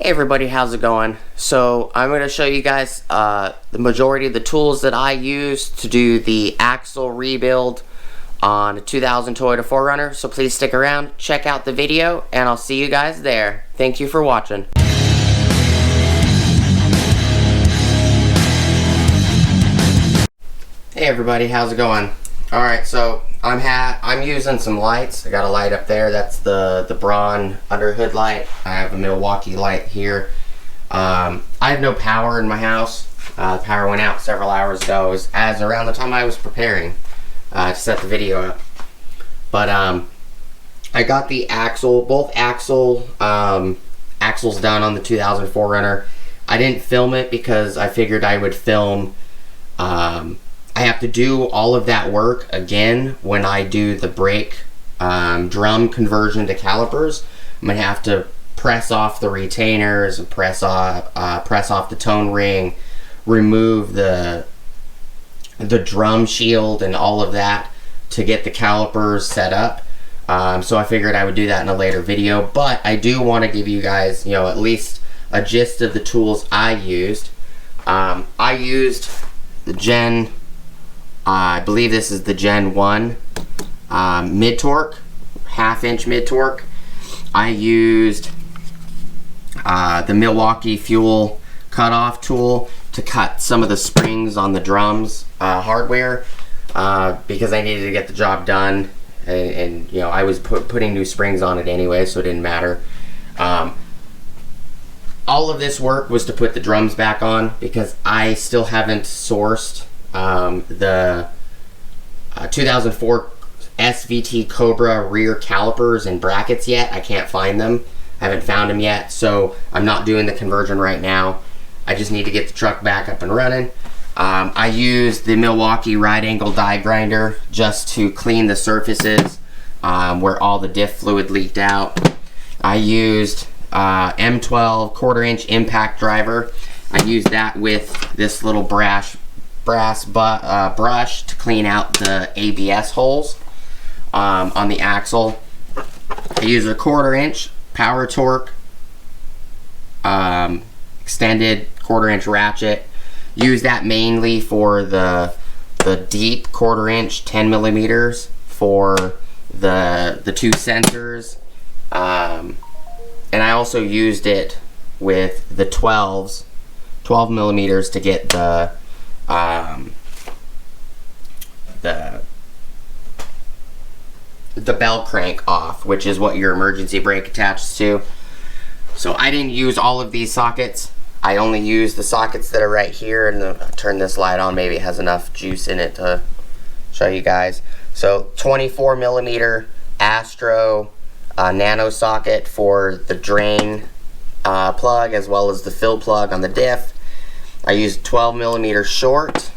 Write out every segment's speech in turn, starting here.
Hey everybody, how's it going? So I'm going to show you guys the majority of the tools that I use to do the axle rebuild on a 2000 Toyota 4Runner. So please stick around, check out the video, and I'll see you guys there. Thank you for watching. Hey everybody, how's it going? Alright, so I'm using some lights. I got a light up there, that's the Braun under hood light. I have a Milwaukee light here. I have no power in my house. The power went out several hours ago. It was as around the time I was preparing to set the video up. But I got the both axles done on the 2000 4Runner. I didn't film it because I figured I would film I have to do all of that work again when I do the brake drum conversion to calipers. I'm gonna have to press off the retainers, press off the tone ring, remove the drum shield and all of that to get the calipers set up. So I figured I would do that in a later video, but I do want to give you guys, at least a gist of the tools I used. I used the I believe this is the Gen 1 mid-torque, half-inch mid-torque. I used the Milwaukee fuel cutoff tool to cut some of the springs on the drums hardware because I needed to get the job done, and I was putting new springs on it anyway, so it didn't matter. All of this work was to put the drums back on because I still haven't sourced the 2004 SVT Cobra rear calipers and brackets yet. I can't find them. I haven't found them yet, so I'm not doing the conversion right now. I just need to get the truck back up and running. I used the Milwaukee right angle die grinder just to clean the surfaces where all the diff fluid leaked out. I used M12 1/4-inch impact driver. I used that with this little brass brush to clean out the ABS holes on the axle. I used a 1/4-inch power torque extended 1/4-inch ratchet. Use that mainly for the deep 1/4-inch 10 millimeters for the two sensors, and I also used it with the 12 millimeters to get the bell crank off, which is what your emergency brake attaches to. So I didn't use all of these sockets. I only used the sockets that are right here, and I'll turn this light on. Maybe it has enough juice in it to show you guys. So 24 millimeter Astro Nano socket for the drain plug as well as the fill plug on the diff. I used 12 millimeter short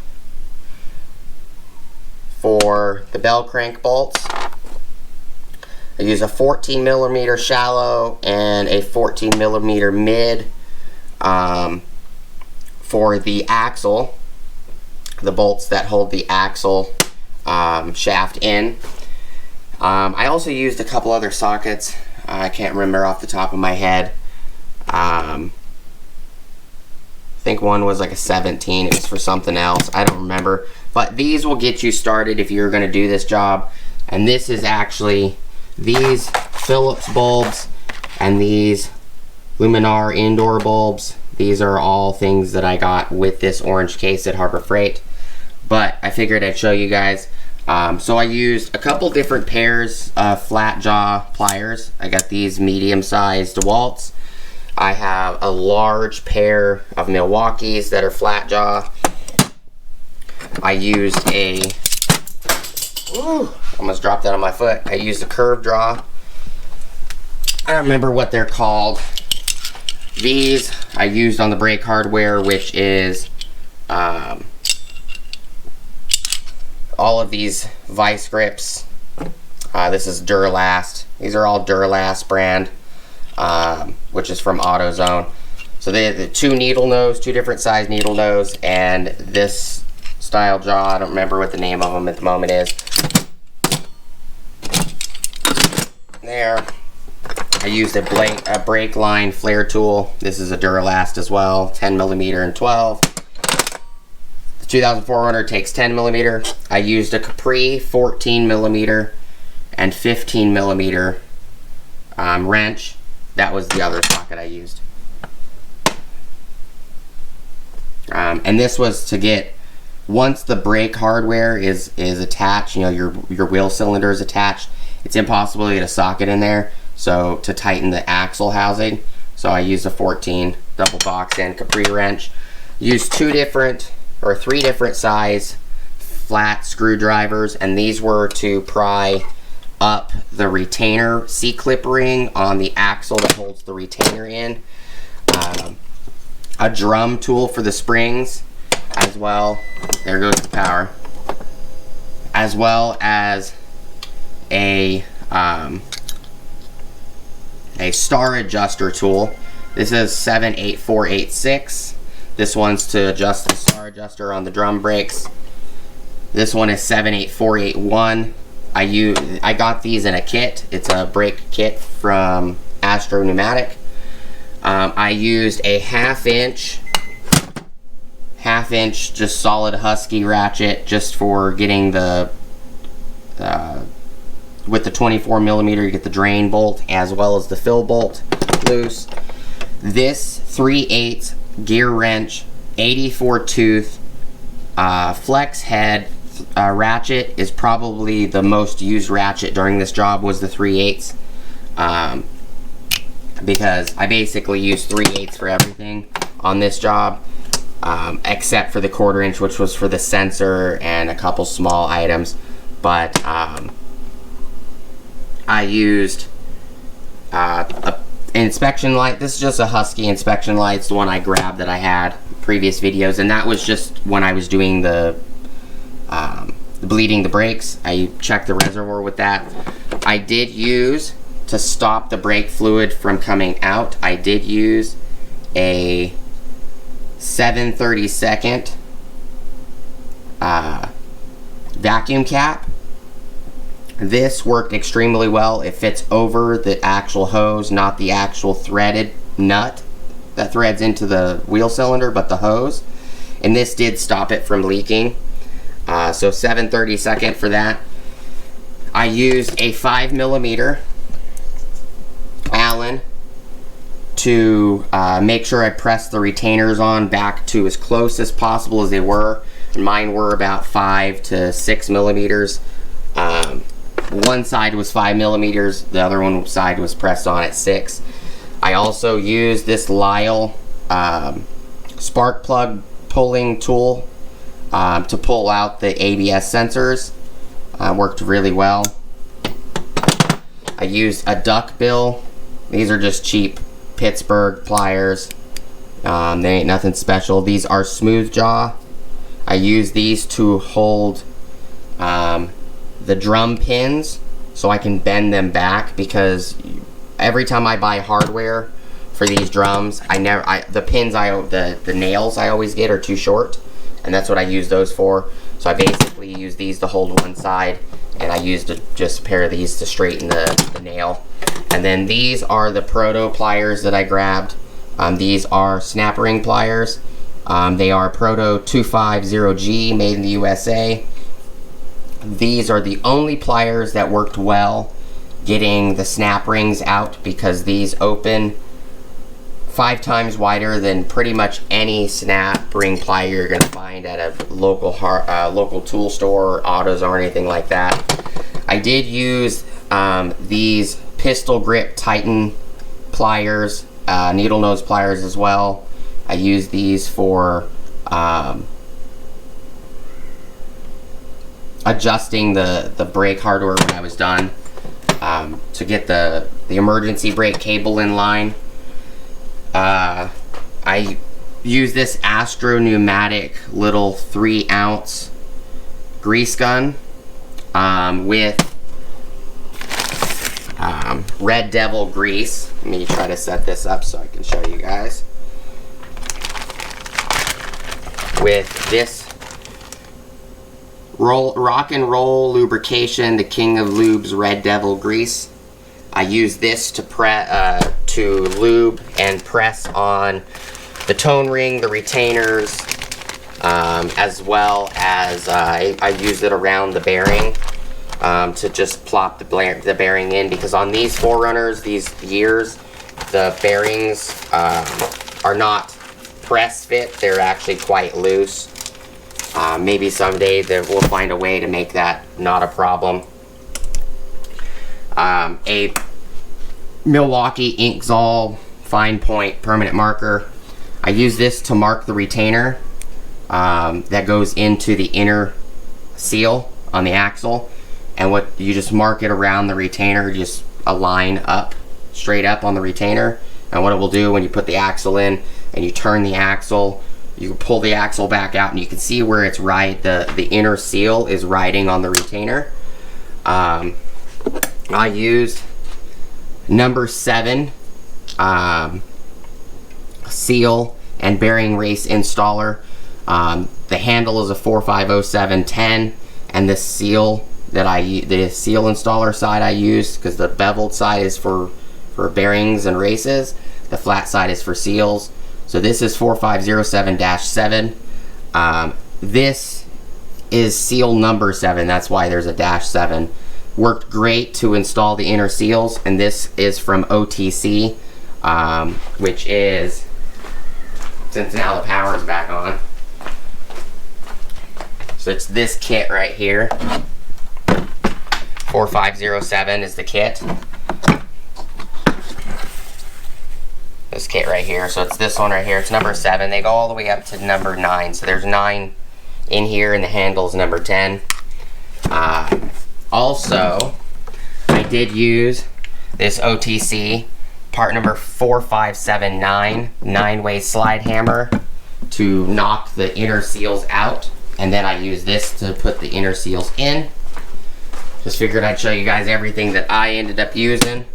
for the bell crank bolts. I use a 14 millimeter shallow and a 14 millimeter mid for the axle, the bolts that hold the axle shaft in. I also used a couple other sockets. I can't remember off the top of my head. I think one was like a 17. It was for something else. I don't remember. But these will get you started if you're going to do this job. And this is actually these Phillips bulbs and these Luminar indoor bulbs. These are all things that I got with this orange case at Harbor Freight. But I figured I'd show you guys. So I used a couple different pairs of flat jaw pliers. I got these medium-sized DeWalt's. I have a large pair of Milwaukee's that are flat jaw. I used almost dropped that on my foot. I used a curved draw. I don't remember what they're called. These I used on the brake hardware, which is all of these vice grips. This is Duralast. These are all Duralast brand, which is from AutoZone. So they have the two different size needle nose, and this style jaw. I don't remember what the name of them at the moment is. There. I used a brake line flare tool. This is a Duralast as well, 10mm and 12. The 2004 Runner takes 10mm. I used a Capri 14mm and 15mm wrench. That was the other socket I used. And this was to get, once the brake hardware is attached, you know, your wheel cylinder is attached, it's impossible to get a socket in there. So to tighten the axle housing, so I used a 14 double box end Capri wrench. Used 3 different size flat screwdrivers, and these were to pry up the retainer C-clip ring on the axle that holds the retainer in. A drum tool for the springs as well. There goes the power. As well as a star adjuster tool. This is 78486. This one's to adjust the star adjuster on the drum brakes. This one is 78481. I got these in a kit. It's a brake kit from Astro Pneumatic. I used a half inch just solid husky ratchet just for getting the with the 24mm you get the drain bolt as well as the fill bolt loose. This 3/8 gear wrench 84 tooth flex head ratchet is probably the most used ratchet during this job, was the 3/8 because I basically used 3/8 for everything on this job, except for the 1/4 inch, which was for the sensor and a couple small items. But I used an inspection light. This is just a Husky inspection light. It's the one I grabbed that I had previous videos, and that was just when I was doing the bleeding the brakes. I checked the reservoir with that. I did use, to stop the brake fluid from coming out, I did use a 7/32 vacuum cap. This worked extremely well. It fits over the actual hose, not the actual threaded nut that threads into the wheel cylinder, but the hose. And this did stop it from leaking. So 7/32 for that. I used a 5mm Allen to make sure I pressed the retainers on back to as close as possible as they were. Mine were about 5 to 6mm. One side was 5mm, the other one side was pressed on at 6. I also used this Lyle spark plug pulling tool to pull out the ABS sensors. Worked really well. I used a duckbill. These are just cheap Pittsburgh pliers. They ain't nothing special. These are smooth jaw. I use these to hold the drum pins so I can bend them back, because every time I buy hardware for these drums, the nails I always get are too short, and that's what I use those for. So I basically use these to hold one side, and I used just a pair of these to straighten the nail. And then these are the Proto pliers that I grabbed. These are snap ring pliers. They are Proto 250G, made in the USA. These are the only pliers that worked well getting the snap rings out, because these open 5 times wider than pretty much any snap ring plier you're going to find at a local tool store, or autos, or anything like that. I did use these pistol grip Titan pliers, needle nose pliers as well. I used these for adjusting the brake hardware when I was done, to get the emergency brake cable in line. I use this Astro Pneumatic little 3-ounce grease gun with Red Devil grease. Let me try to set this up so I can show you guys. With this Rock and Roll Lubrication, the King of Lubes Red Devil grease. I use this to lube and press on the tone ring, the retainers, as well as I use it around the bearing to just plop the bearing in, because on these 4Runners, these years, the bearings are not press fit, they're actually quite loose. Maybe someday that we'll find a way to make that not a problem. A Milwaukee Inkzol fine point permanent marker. I use this to mark the retainer that goes into the inner seal on the axle, and what you just mark it around the retainer, just a line up, straight up on the retainer. And what it will do when you put the axle in and you turn the axle, you pull the axle back out and you can see where it's the inner seal is riding on the retainer. I used number 7 seal and bearing race installer. The handle is a 450710, and the seal the seal installer side I used, because the beveled side is for bearings and races, the flat side is for seals. So this is 4507-7. This is seal number 7, that's why there's a -7. Worked great to install the inner seals, and this is from OTC, which is, since now the power is back on, so it's this kit right here. 4507 is the kit. This kit right here, so it's this one right here. It's number 7. They go all the way up to number 9, so there's 9 in here, and the handle's number 10. Also, I did use this OTC part number 4579 9-way slide hammer to knock the inner seals out, and then I use this to put the inner seals in. Just figured I'd show you guys everything that I ended up using.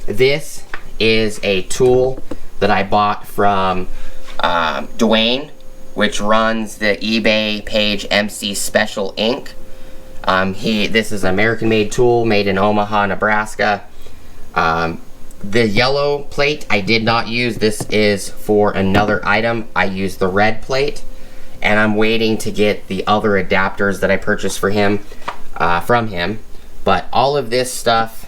This is a tool that I bought from Dwayne, which runs the eBay page MC Special Inc. This is an American-made tool made in Omaha, Nebraska. The yellow plate I did not use. This is for another item. I used the red plate, and I'm waiting to get the other adapters that I purchased for him from him. But all of this stuff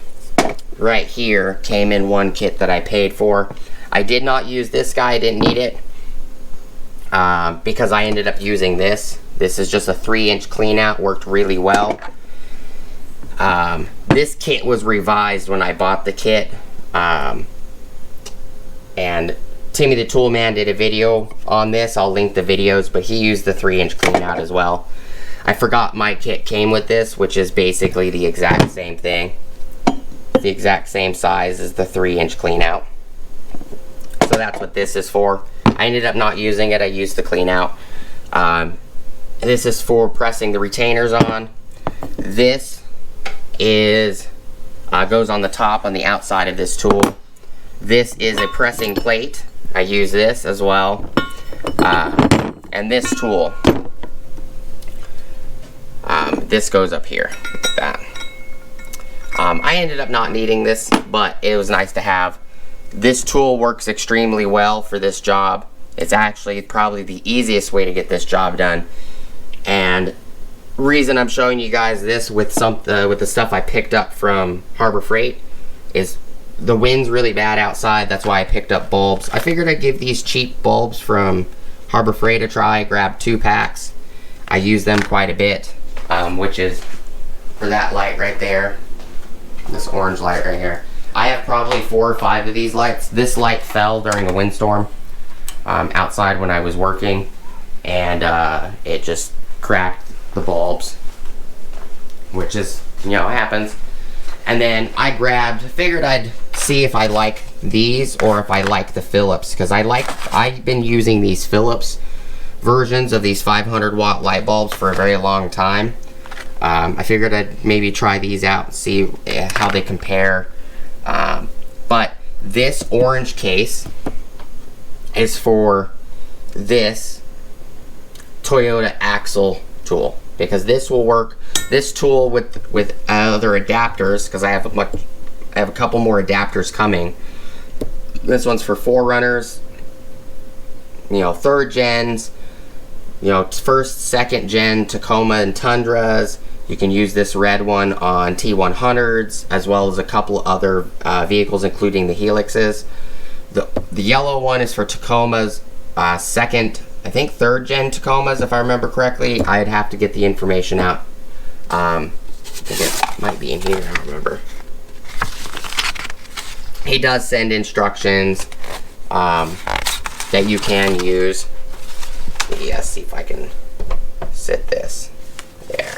right here came in one kit that I paid for. I did not use this guy, I didn't need it, because I ended up using this. This is just a 3-inch clean out, worked really well. This kit was revised when I bought the kit, and Timmy the Toolman did a video on this. I'll link the videos, but he used the 3-inch clean out as well. I forgot my kit came with this, which is basically the exact same thing. The exact same size as the 3-inch clean out. So that's what this is for. I ended up not using it, I used the clean out. This is for pressing the retainers on. This is goes on the top, on the outside of this tool. This is a pressing plate. I use this as well. And this tool, this goes up here, like that. I ended up not needing this, but it was nice to have. This tool works extremely well for this job. It's actually probably the easiest way to get this job done. And reason I'm showing you guys this with the stuff I picked up from Harbor Freight is the wind's really bad outside. That's why I picked up bulbs. I figured I'd give these cheap bulbs from Harbor Freight a try. Grabbed 2 packs. I use them quite a bit, which is for that light right there, this orange light right here. I have probably 4 or 5 of these lights. This light fell during a windstorm outside when I was working, and it just cracked the bulbs, which is, you know, happens. And then I figured I'd see if I like these or if I like the Philips, because I've been using these Philips versions of these 500 watt light bulbs for a very long time. I figured I'd maybe try these out and see how they compare. But this orange case is for this Toyota axle tool, because this will work This tool with other adapters, because I have a couple more adapters coming. This one's for 4Runners, you know, 3rd gens, you know, 1st, 2nd gen Tacoma and Tundras. You can use this red one on T100s, as well as a couple other vehicles, including the Helixes. The yellow one is for Tacomas, 2nd, I think 3rd gen Tacomas, if I remember correctly. I'd have to get the information out. I think it might be in here, I don't remember. He does send instructions that you can use. Let's see if I can sit this there.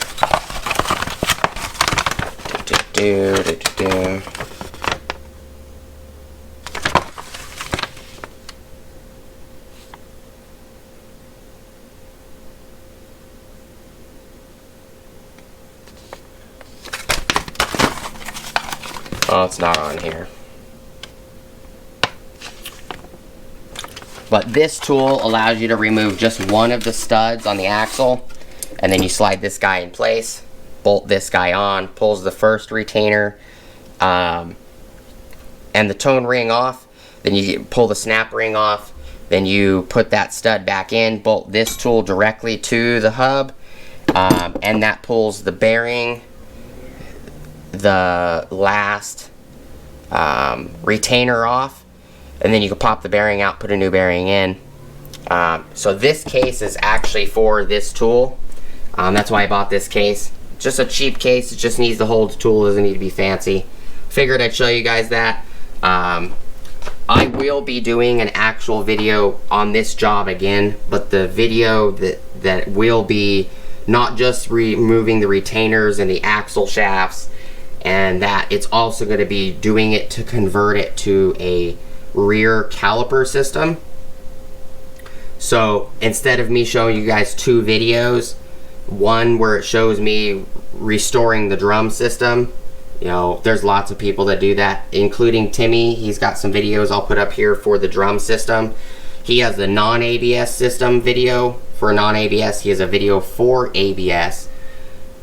Oh, it's not on here. But this tool allows you to remove just one of the studs on the axle, and then you slide this guy in place, bolt this guy on, pulls the first retainer and the tone ring off, then you pull the snap ring off, then you put that stud back in, bolt this tool directly to the hub, and that pulls the bearing, the last retainer off, and then you can pop the bearing out, put a new bearing in. So this case is actually for this tool. That's why I bought this case. Just a cheap case, it just needs to hold the tool, doesn't need to be fancy. Figured I'd show you guys that. I will be doing an actual video on this job again, but the video that will be not just removing the retainers and the axle shafts, and that it's also going to be doing it to convert it to a rear caliper system. So instead of me showing you guys 2 videos, one where it shows me restoring the drum system, you know, there's lots of people that do that, including Timmy. He's got some videos I'll put up here for the drum system. He has the non-ABS system video for non-ABS. He has a video for ABS,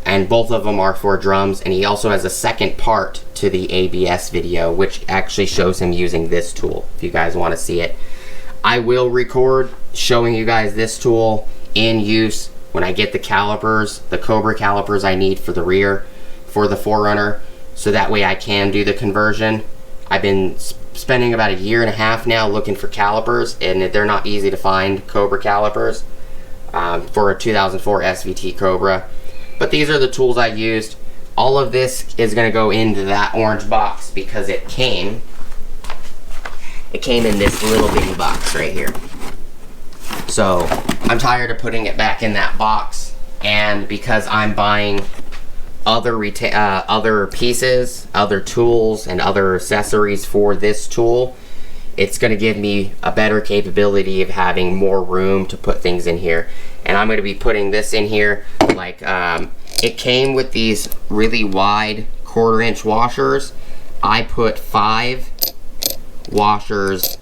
and both of them are for drums, and he also has a second part to the ABS video, which actually shows him using this tool, if you guys want to see it. I will record showing you guys this tool in use when I get the calipers, the Cobra calipers I need for the rear for the 4Runner, so that way I can do the conversion. I've been spending about 1.5 years now looking for calipers, and they're not easy to find, Cobra calipers, for a 2004 SVT Cobra. But these are the tools I used. All of this is going to go into that orange box because it came in this little bitty box right here. So I'm tired of putting it back in that box, and because I'm buying other pieces, other tools, and other accessories for this tool, it's going to give me a better capability of having more room to put things in here. And I'm going to be putting this in here, like it came with these really wide 1/4-inch washers. I put 5 washers,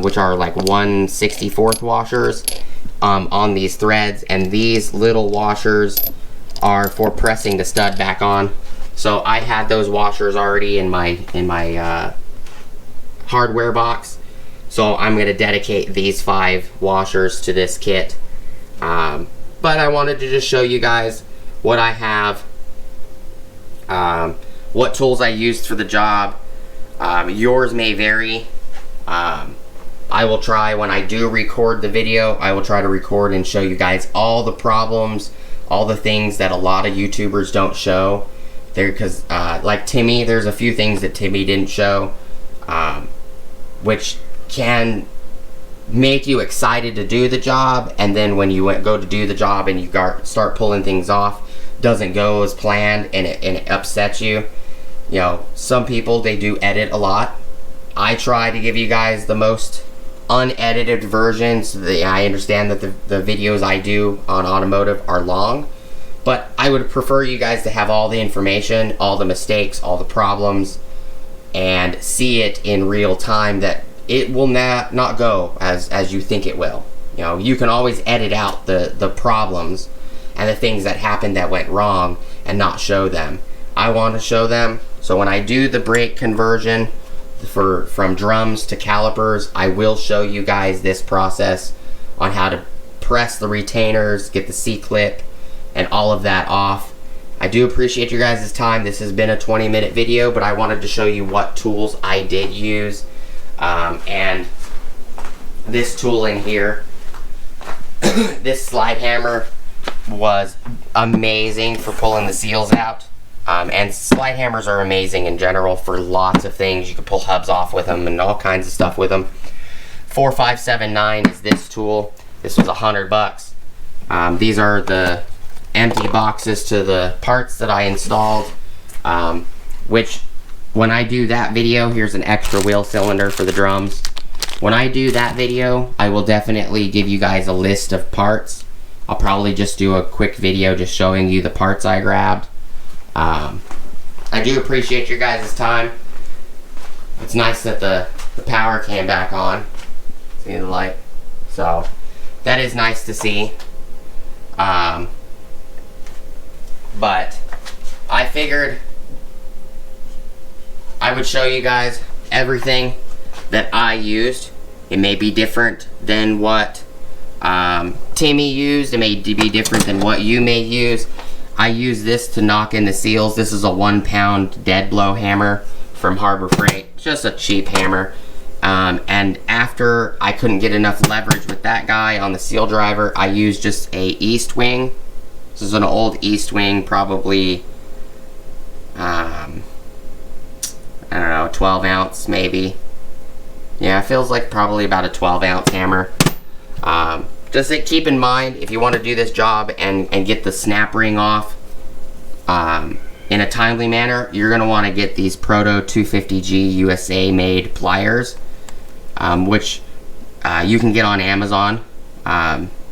which are like 1/64 washers, on these threads, and these little washers are for pressing the stud back on. So I had those washers already in my hardware box, so I'm going to dedicate these 5 washers to this kit. But I wanted to just show you guys what I have, what tools I used for the job. Yours may vary. I will try, when I do record the video, I will try to record and show you guys all the problems, all the things that a lot of YouTubers don't show. Because like Timmy, there's a few things that Timmy didn't show, which can make you excited to do the job, and then when you go to do the job and you start pulling things off, doesn't go as planned, and it upsets you. You know, some people, they do edit a lot. I try to give you guys the most unedited version, so that I understand that the videos I do on automotive are long, but I would prefer you guys to have all the information, all the mistakes, all the problems, and see it in real time, that it will not go as you think it will. You know, you can always edit out the problems and the things that happened that went wrong, and not show them. I want to show them, so when I do the brake conversion from drums to calipers, I will show you guys this process on how to press the retainers, get the C-clip, and all of that off. I do appreciate your guys' time. This has been a 20-minute video, but I wanted to show you what tools I did use. And this tool in here, this slide hammer was amazing for pulling the seals out. And slide hammers are amazing in general for lots of things. You can pull hubs off with them and all kinds of stuff with them. 4579 is this tool. This was $100. These are the empty boxes to the parts that I installed, which when I do that video, here's an extra wheel cylinder for the drums. When I do that video, I will definitely give you guys a list of parts. I'll probably just do a quick video just showing you the parts I grabbed. I do appreciate your guys' time. It's nice that the power came back on. See the light? So that is nice to see. But I figured I would show you guys everything that I used. It may be different than what Timmy used. It may be different than what you may use. I use this to knock in the seals. This is a 1-pound dead blow hammer from Harbor Freight. It's just a cheap hammer. And after I couldn't get enough leverage with that guy on the seal driver, I used just a East Wing. This is an old East Wing, probably, I don't know, 12 ounce maybe. Yeah, it feels like probably about a 12 ounce hammer. Just keep in mind, if you want to do this job and get the snap ring off in a timely manner, you're going to want to get these Proto 250G USA made pliers, which you can get on Amazon.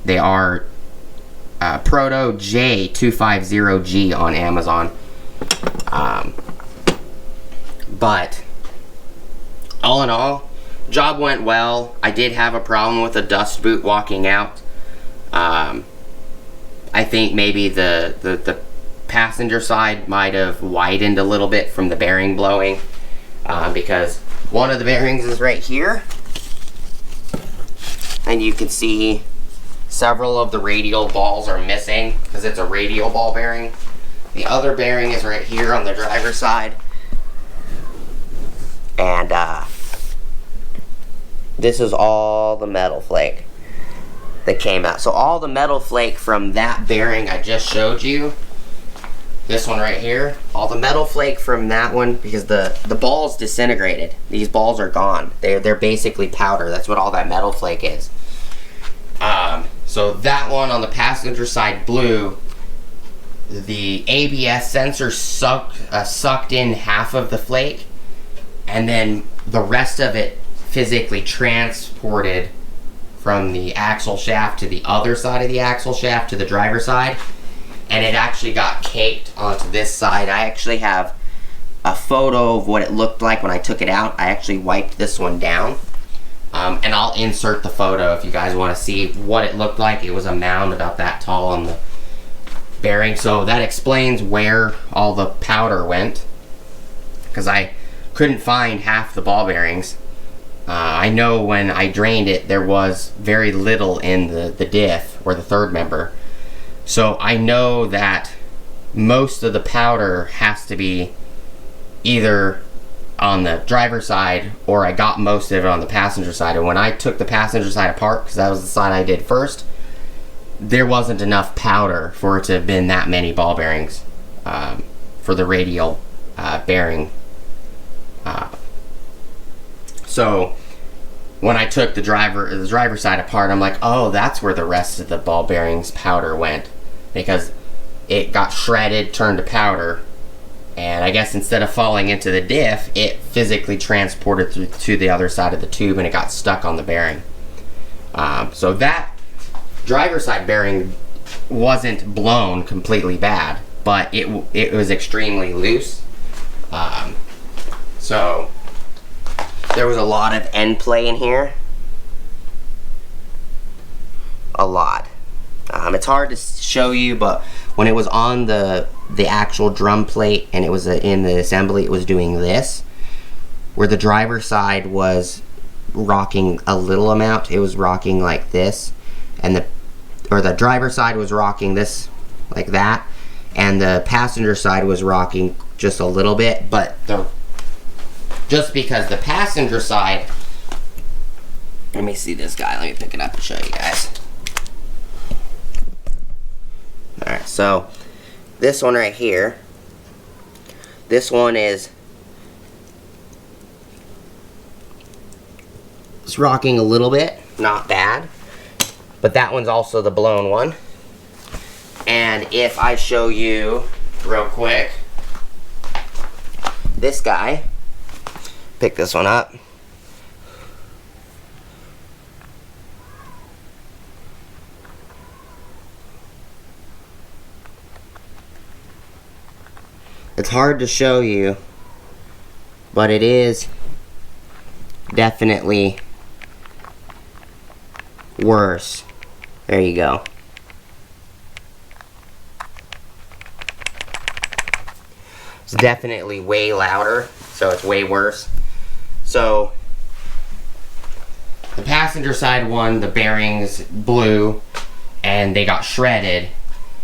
They are Proto J250G on Amazon. But all in all, job went well. I did have a problem with a dust boot walking out. I think maybe the passenger side might have widened a little bit from the bearing blowing, because one of the bearings is right here, and you can see several of the radial balls are missing because it's a radial ball bearing. The other bearing is right here on the driver's side, and this is all the metal flake that came out. So all the metal flake from that bearing I just showed you, this one right here, all the metal flake from that one, because the balls disintegrated. These balls are gone. They're basically powder. That's what all that metal flake is. So that one on the passenger side blew. The ABS sensor sucked in half of the flake, and then the rest of it physically transported from the axle shaft to the other side of the axle shaft to the driver's side, and it actually got caked onto this side. I actually have a photo of what it looked like when I took it out. I actually wiped this one down, and I'll insert the photo if you guys want to see what it looked like. It was a mound about that tall on the bearing, so that explains where all the powder went, because I couldn't find half the ball bearings. I know when I drained it, there was very little in the diff, or the third member. So I know that most of the powder has to be either on the driver's side, or I got most of it on the passenger side. And when I took the passenger side apart, because that was the side I did first, there wasn't enough powder for it to have been that many ball bearings for the radial bearing. So when I took the driver's side apart, I'm like, oh, that's where the rest of the ball bearings powder went, because it got shredded, turned to powder, and I guess instead of falling into the diff, it physically transported through to the other side of the tube, and it got stuck on the bearing. So that driver's side bearing wasn't blown completely bad, but it was extremely loose. So there was a lot of end play in here. A lot. It's hard to show you, but when it was on the the actual drum plate and it was in the assembly, it was doing this, where the driver's side was rocking a little amount. It was rocking like this, and the driver's side was rocking this like that, and the passenger side was rocking just a little bit. But just because the passenger side, let me see this guy, let me pick it up and show you guys. Alright, so this one right here, this one it's rocking a little bit, not bad, but that one's also the blown one. And if I show you real quick, this guy, pick this one up. It's hard to show you, but it is definitely worse. There you go. It's definitely way louder, so it's way worse. So the passenger side one, the bearings blew and they got shredded,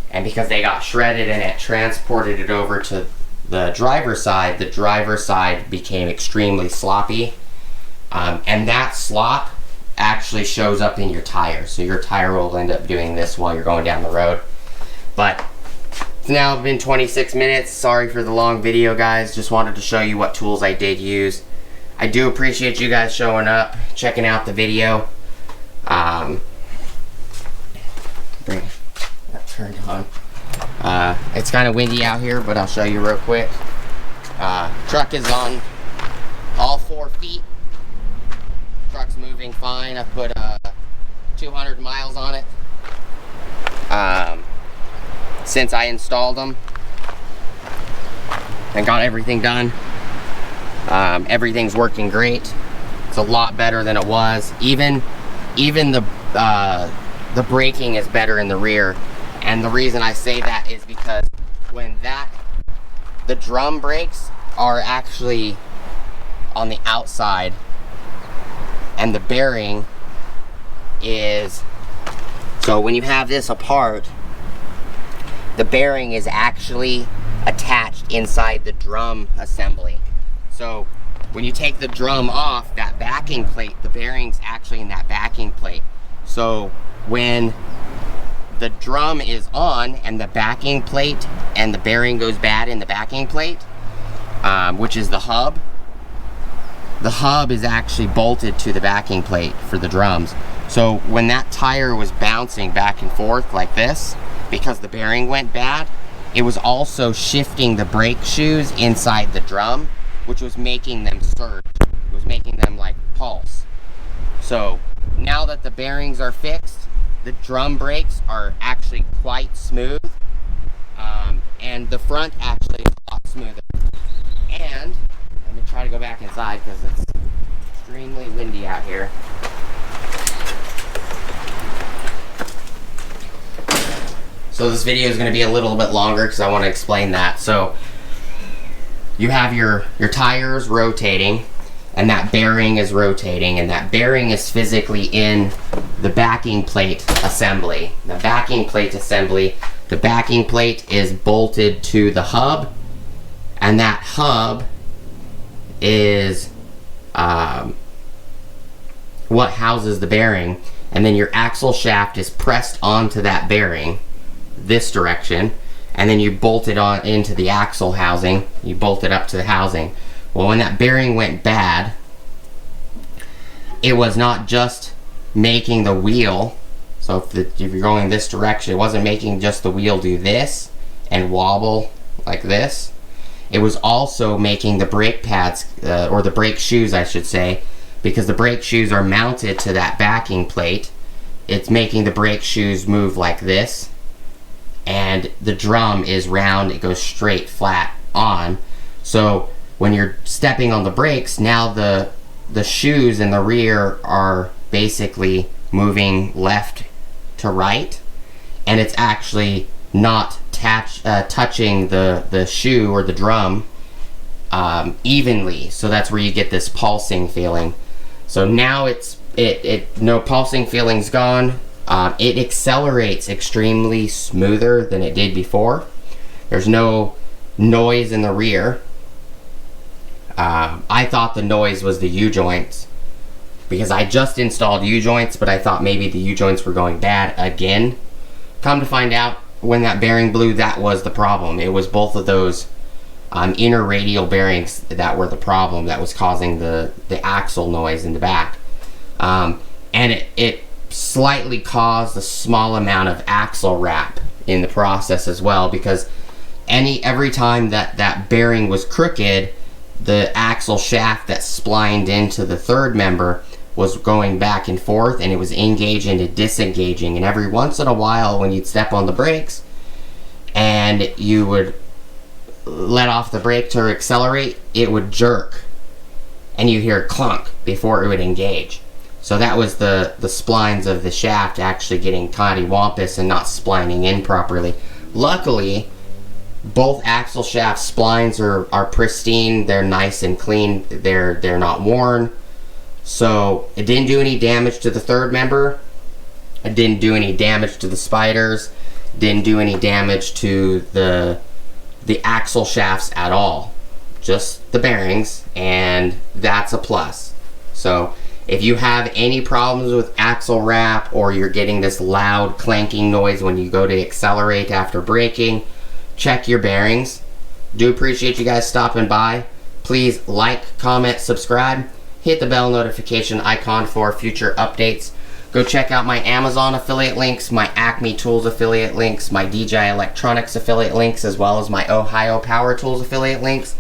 and because they got shredded and it transported it over to the driver's side became extremely sloppy, and that slop actually shows up in your tire, so your tire will end up doing this while you're going down the road. But it's now been 26 minutes. Sorry for the long video, guys. Just wanted to show you what tools I did use. I do appreciate you guys showing up, checking out the video. Bring that turned on. It's kind of windy out here, but I'll show you real quick. Truck is on all 4 feet. Truck's moving fine. I put 200 miles on it since I installed them and got everything done. Everything's working great. It's a lot better than it was. Even the braking is better in the rear. And the reason I say that is because when the drum brakes are actually on the outside and the bearing is, so when you have this apart, the bearing is actually attached inside the drum assembly. So when you take the drum off, that backing plate, the bearing's actually in that backing plate. So when the drum is on and the backing plate and the bearing goes bad in the backing plate, which is the hub is actually bolted to the backing plate for the drums. So when that tire was bouncing back and forth like this, because the bearing went bad, it was also shifting the brake shoes inside the drum, which was making them surge. It was making them like pulse. So now that the bearings are fixed, the drum brakes are actually quite smooth, and the front actually is a lot smoother. And let me try to go back inside because it's extremely windy out here. So this video is going to be a little bit longer because I want to explain that. So you have your tires rotating, and that bearing is rotating, and that bearing is physically in the backing plate assembly. The backing plate assembly, the backing plate is bolted to the hub, and that hub is what houses the bearing, and then your axle shaft is pressed onto that bearing this direction, and then you bolt it on into the axle housing. You bolt it up to the housing. Well, when that bearing went bad, it was not just making the wheel, so if you're going this direction, it wasn't making just the wheel do this and wobble like this. It was also making the brake pads, or the brake shoes I should say, because the brake shoes are mounted to that backing plate. It's making the brake shoes move like this, and the drum is round, it goes straight flat on. So when you're stepping on the brakes, now the shoes in the rear are basically moving left to right, and it's actually not touching the shoe or the drum evenly. So that's where you get this pulsing feeling. So now no pulsing feeling's gone. It accelerates extremely smoother than it did before. There's no noise in the rear. I thought the noise was the U-joints because I just installed U-joints, but I thought maybe the U-joints were going bad again. Come to find out, when that bearing blew, that was the problem. It was both of those inner radial bearings that were the problem that was causing the axle noise in the back. And it slightly caused a small amount of axle wrap in the process as well, because every time that bearing was crooked, the axle shaft that splined into the third member was going back and forth, and it was engaging and disengaging, and every once in a while when you'd step on the brakes and you would let off the brake to accelerate, it would jerk and you hear a clunk before it would engage. So that was the splines of the shaft actually getting cattywampus and not splining in properly. Luckily, both axle shaft splines are pristine. They're nice and clean. They're not worn. So it didn't do any damage to the third member. It didn't do any damage to the spiders. Didn't do any damage to the axle shafts at all. Just the bearings, and that's a plus. So if you have any problems with axle wrap, or you're getting this loud clanking noise when you go to accelerate after braking, check your bearings. Do appreciate you guys stopping by. Please like, comment, subscribe. Hit the bell notification icon for future updates. Go check out my Amazon affiliate links, my Acme Tools affiliate links, my DJI Electronics affiliate links, as well as my Ohio Power Tools affiliate links.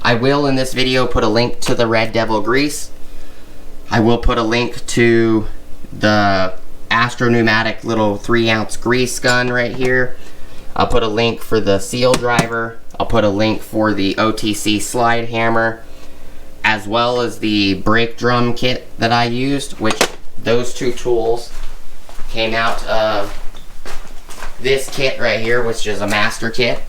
I will in this video put a link to the Red Devil grease. I will put a link to the Astro Pneumatic little 3-ounce grease gun right here. I'll put a link for the seal driver. I'll put a link for the OTC slide hammer, as well as the brake drum kit that I used, which those two tools came out of this kit right here, which is a master kit.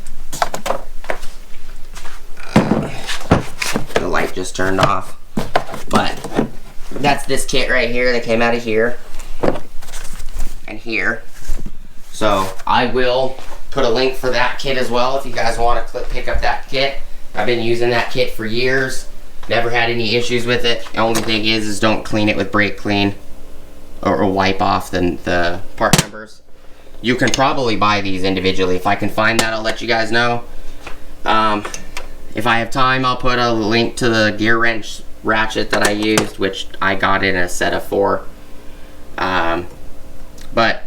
The light just turned off, but that's this kit right here that came out of here and here. So I will put a link for that kit as well if you guys want to pick up that kit. I've been using that kit for years. Never had any issues with it. The only thing is don't clean it with brake clean or wipe off the part numbers. You can probably buy these individually. If I can find that, I'll let you guys know. If I have time, I'll put a link to the gear wrench ratchet that I used, which I got in a set of 4. But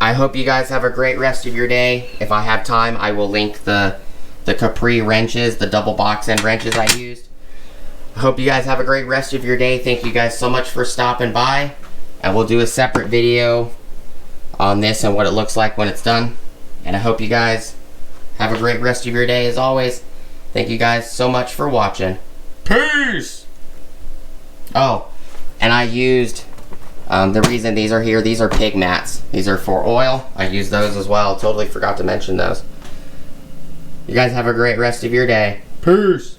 I hope you guys have a great rest of your day. If I have time, I will link the Capri wrenches, the double box end wrenches I used. I hope you guys have a great rest of your day. Thank you guys so much for stopping by, and we'll do a separate video on this and what it looks like when it's done. And I hope you guys have a great rest of your day as always. Thank you guys so much for watching. Peace! Oh, and I used, the reason these are here, these are pig mats. These are for oil. I use those as well. Totally forgot to mention those. You guys have a great rest of your day. Peace!